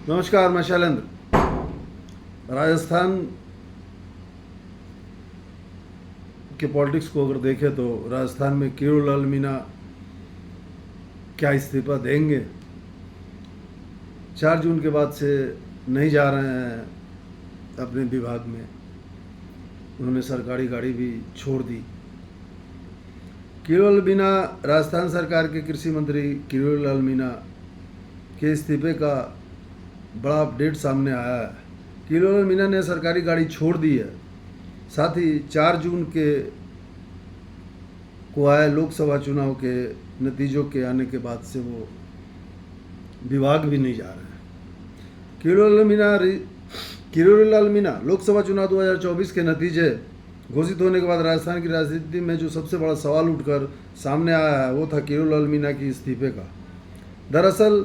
नमस्कार, मैं शैलेंद्र। राजस्थान के पॉलिटिक्स को अगर देखें तो राजस्थान में किरोड़ीलाल मीणा क्या इस्तीफा देंगे? 4 जून के बाद से नहीं जा रहे हैं अपने विभाग में। उन्होंने सरकारी गाड़ी भी छोड़ दी। किरोड़ीलाल मीणा, राजस्थान सरकार के कृषि मंत्री किरोड़ीलाल मीणा के इस्तीफे का बड़ा अपडेट सामने आया है। किरोड़ीलाल मीणा ने सरकारी गाड़ी छोड़ दी है। साथ ही 4 जून को आए लोकसभा चुनाव के नतीजों के आने के बाद से वो विभाग भी नहीं जा रहे हैं। किरोड़ीलाल मीणा लोकसभा चुनाव 2024 के नतीजे घोषित होने के बाद राजस्थान की राजनीति में जो सबसे बड़ा सवाल उठकर सामने आया है वो था किरोड़ीलाल मीणा की इस्तीफे का। दरअसल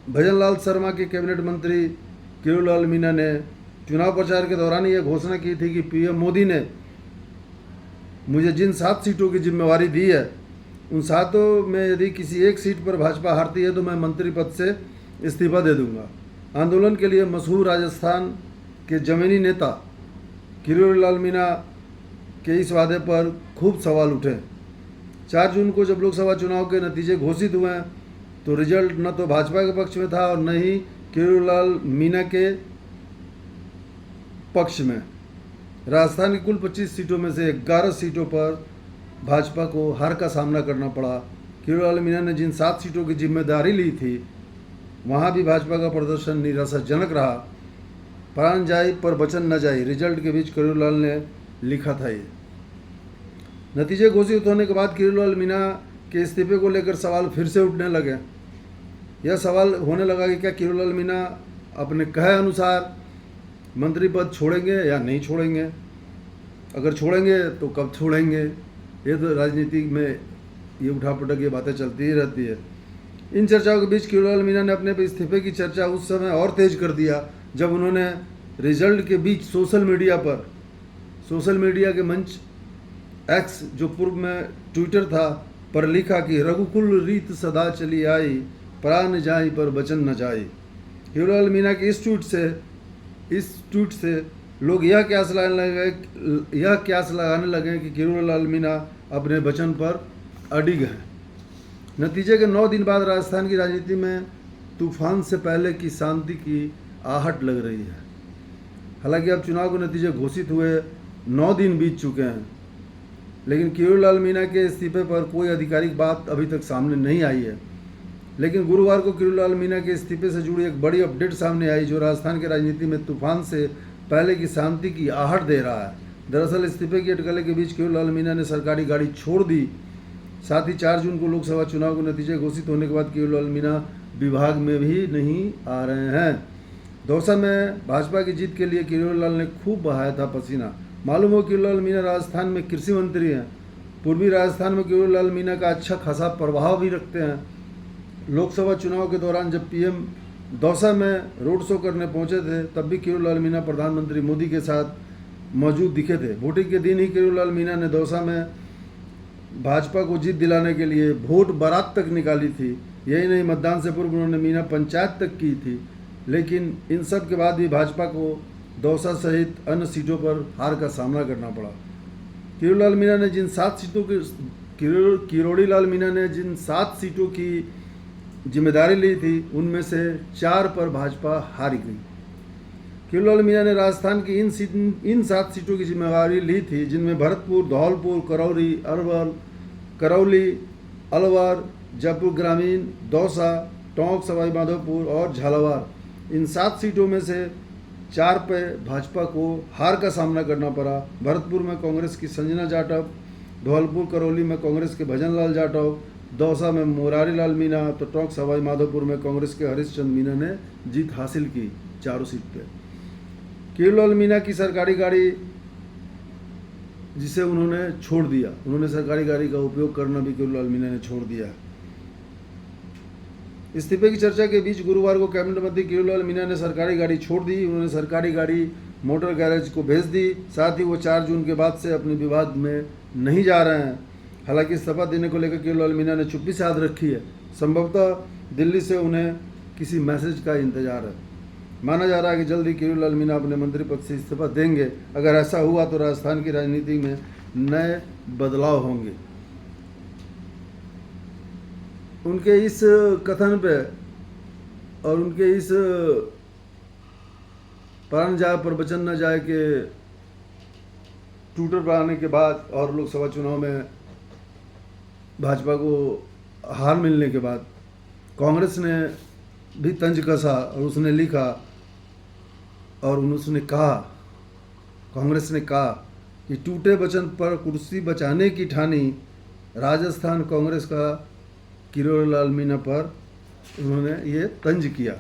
भजनलाल शर्मा के कैबिनेट मंत्री किरोड़ीलाल मीणा ने चुनाव प्रचार के दौरान यह घोषणा की थी कि पीएम मोदी ने मुझे जिन 7 सीटों की जिम्मेवारी दी है उन 7 में यदि किसी एक सीट पर भाजपा हारती है तो मैं मंत्री पद से इस्तीफा दे दूंगा। आंदोलन के लिए मशहूर राजस्थान के जमीनी नेता किरोड़ीलाल मीणा के इस वादे पर खूब सवाल उठे। 4 जून को जब लोकसभा चुनाव के नतीजे घोषित हुए तो रिजल्ट न तो भाजपा के पक्ष में था और न ही किरोड़ीलाल मीणा के पक्ष में। राजस्थान की कुल 25 सीटों में से 11 सीटों पर भाजपा को हार का सामना करना पड़ा। किरोड़ीलाल मीणा ने जिन 7 सीटों की जिम्मेदारी ली थी वहाँ भी भाजपा का प्रदर्शन निराशाजनक रहा। प्राण जाए पर वचन न जाए, रिजल्ट के बीच किरोड़ीलाल ने लिखा था। ये नतीजे घोषित होने के बाद किरोड़ीलाल मीणा के इस्तीफे को लेकर सवाल फिर से उठने लगे। यह सवाल होने लगा कि क्या किरोड़ीलाल मीणा अपने कहे अनुसार मंत्री पद छोड़ेंगे या नहीं छोड़ेंगे। अगर छोड़ेंगे तो कब छोड़ेंगे। ये तो राजनीति में ये उठापटक ये बातें चलती ही रहती है। इन चर्चाओं के बीच किरोड़ीलाल मीणा ने अपने इस्तीफे की चर्चा उस समय और तेज कर दिया जब उन्होंने रिजल्ट के बीच सोशल मीडिया के मंच एक्स, जो पूर्व में ट्विटर था, पर लिखा कि रघुकुल रीत सदा चली आई, प्राण जाई पर वचन न जाई। किरोड़ीलाल मीणा के इस ट्वीट से लोग यह क्यास लगाने लगे कि किरोड़ीलाल मीणा अपने वचन पर अडिग हैं। नतीजे के 9 दिन बाद राजस्थान की राजनीति में तूफान से पहले की शांति की आहट लग रही है। हालांकि अब चुनाव के नतीजे घोषित हुए 9 दिन बीत चुके हैं, लेकिन किरोड़ीलाल मीणा के इस्तीफे पर कोई आधिकारिक बात अभी तक सामने नहीं आई है। लेकिन गुरुवार को किरोड़ीलाल मीणा के इस्तीफे से जुड़ी एक बड़ी अपडेट सामने आई जो राजस्थान की राजनीति में तूफान से पहले की शांति की आहट दे रहा है। दरअसल इस्तीफे की अटकलें के बीच किरोड़ीलाल मीणा ने सरकारी गाड़ी छोड़ दी। साथ ही 4 जून को लोकसभा चुनाव के नतीजे घोषित होने के बाद किरोड़ीलाल मीणा विभाग में भी नहीं आ रहे हैं। दौसा में भाजपा की जीत के लिए किरोड़ीलाल ने खूब बहाया था पसीना। मालूम हो किरोड़ीलाल मीणा राजस्थान में कृषि मंत्री हैं। पूर्वी राजस्थान में किरोड़ीलाल मीणा का अच्छा खासा प्रभाव भी रखते हैं। लोकसभा चुनाव के दौरान जब पीएम दौसा में रोड शो करने पहुंचे थे तब भी किरोड़ीलाल मीणा प्रधानमंत्री मोदी के साथ मौजूद दिखे थे। वोटिंग के दिन ही किरोड़ीलाल मीणा ने दौसा में भाजपा को जीत दिलाने के लिए वोट बारात तक निकाली थी। यही नहीं, मतदान से पूर्व उन्होंने मीणा पंचायत तक की थी। लेकिन इन सब के बाद भी भाजपा को दौसा सहित अन्य सीटों पर हार का सामना करना पड़ा। किरोड़ीलाल मीणा ने जिन 7 सीटों की जिम्मेदारी ली थी उनमें से 4 पर भाजपा हारी गई। किरोड़ीलाल मीणा ने राजस्थान की इन 7 सीटों की जिम्मेदारी ली थी जिनमें भरतपुर, धौलपुर, करौली, अलवर, जयपुर ग्रामीण, दौसा, टोंक, सवाई माधोपुर और झालावाड़। इन 7 सीटों में से 4 पे भाजपा को हार का सामना करना पड़ा। भरतपुर में कांग्रेस की संजना जाटव, धौलपुर करौली में कांग्रेस के भजनलाल जाटव, दौसा में मुरारीलाल मीणा, तो टोंक सवाई माधोपुर में कांग्रेस के हरीशचंद्र मीणा ने जीत हासिल की 4 सीट पे। किरोड़ीलाल मीणा की सरकारी गाड़ी जिसे उन्होंने छोड़ दिया, उन्होंने सरकारी गाड़ी का उपयोग करना भी किरोड़ीलाल मीणा ने छोड़ दिया। इस्तीफे की चर्चा के बीच गुरुवार को कैबिनेट मंत्री किरोड़ीलाल मीणा ने सरकारी गाड़ी छोड़ दी। उन्होंने सरकारी गाड़ी मोटर गैरेज को भेज दी। साथ ही वो 4 जून के बाद से अपने विभाग में नहीं जा रहे हैं। हालांकि इस्तीफा देने को लेकर किरोड़ीलाल मीणा ने चुप्पी साध रखी है। संभवतः दिल्ली से उन्हें किसी मैसेज का इंतजार है। माना जा रहा है कि जल्द ही किरोड़ीलाल मीणा अपने मंत्री पद से इस्तीफा देंगे। अगर ऐसा हुआ तो राजस्थान की राजनीति में नए बदलाव होंगे। उनके इस कथन पे और उनके इस प्राण जाए पर वचन न जाए के ट्विटर पर आने के बाद और लोकसभा चुनाव में भाजपा को हार मिलने के बाद कांग्रेस ने भी तंज कसा और उसने लिखा और उसने कहा, कांग्रेस ने कहा कि टूटे वचन पर कुर्सी बचाने की ठानी। राजस्थान कांग्रेस का किरोड़ीलाल मीणा पर उन्होंने ये तंज किया।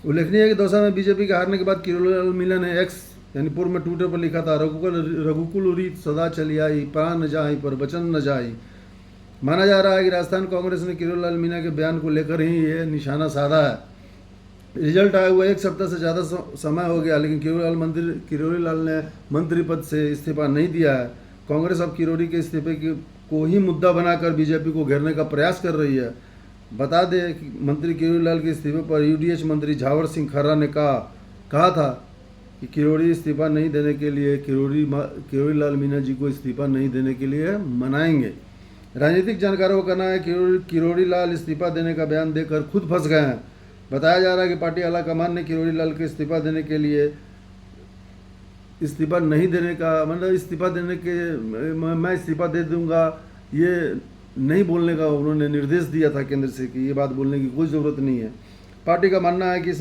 उल्लेखनीय है कि दौसा में बीजेपी के हारने के बाद किरोड़ीलाल मीणा ने एक्स यानी पूर्व में ट्विटर पर लिखा था, रघुकुल रीत सदा चली आई, प्राण न जाई पर वचन न जाई। माना जा रहा है कि राजस्थान कांग्रेस ने किरोड़ीलाल मीणा के बयान को लेकर ही ये निशाना साधा है। रिजल्ट आया हुआ 1 सप्ताह से ज़्यादा समय हो गया, लेकिन किरोड़ीलाल ने मंत्री पद से इस्तीफा नहीं दिया है। कांग्रेस अब किरोड़ी के इस्तीफे को ही मुद्दा बनाकर बीजेपी को घेरने का प्रयास कर रही है। बता दें कि मंत्री किरोड़ीलाल के इस्तीफे पर यूडीएच मंत्री झावर सिंह खर्रा ने कहा था कि किरोड़ी इस्तीफा नहीं देने के लिए किरोड़ीलाल मीणा जी को इस्तीफा नहीं देने के लिए मनाएंगे। राजनीतिक जानकारों का कहना है कि किरोड़ीलाल इस्तीफा देने का बयान देकर खुद फंस गए हैं। बताया जा रहा है कि पार्टी आलाकमान ने किरोड़ीलाल के इस्तीफा देने के लिए इस्तीफा नहीं देने का मतलब इस्तीफा देने के मैं इस्तीफा दे दूंगा ये नहीं बोलने का उन्होंने निर्देश दिया था केंद्र से कि ये बात बोलने की कोई ज़रूरत नहीं है। पार्टी का मानना है कि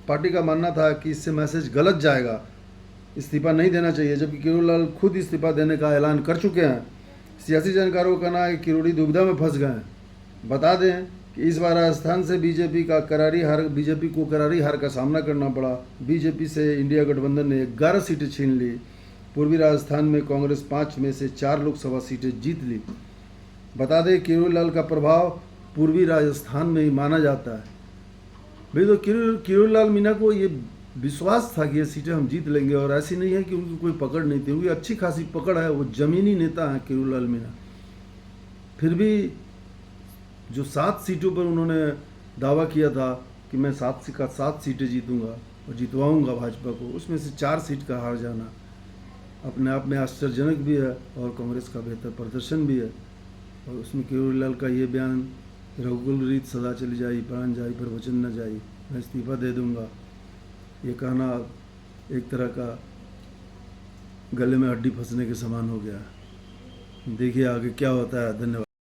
पार्टी का मानना था कि इससे मैसेज गलत जाएगा, इस्तीफा नहीं देना चाहिए, जबकि किरोड़ीलाल खुद इस्तीफा देने का ऐलान कर चुके हैं। सियासी जानकारों का कहना है कि किरोड़ी दुविधा में फंस गए हैं। बता दें कि इस बार राजस्थान से बीजेपी को करारी हार का सामना करना पड़ा। बीजेपी से इंडिया गठबंधन ने 11 सीटें छीन ली। पूर्वी राजस्थान में कांग्रेस 5 में से 4 लोकसभा सीटें जीत ली। बता दें किरोड़ीलाल का प्रभाव पूर्वी राजस्थान में ही माना जाता है। भाई तो किरोड़ीलाल मीणा को ये विश्वास था कि ये सीटें हम जीत लेंगे, और ऐसी नहीं है कि उनकी कोई पकड़ नहीं थी, उनकी अच्छी खासी पकड़ है, वो जमीनी नेता हैं किरोड़ीलाल मीणा। फिर भी जो 7 सीटों पर उन्होंने दावा किया था कि मैं 7 सीटें जीतूंगा और जितवाऊंगा भाजपा को, उसमें से 4 सीट का हार जाना अपने आप में आश्चर्यजनक भी है और कांग्रेस का बेहतर प्रदर्शन भी है। और उसमें किरोड़ीलाल का ये बयान, रघुकुल रीत सदा चली जाई, प्राण जाई पर वचन न जाई, मैं इस्तीफा दे दूंगा, ये कहना एक तरह का गले में हड्डी फंसने के समान हो गया। देखिए आगे क्या होता है। धन्यवाद।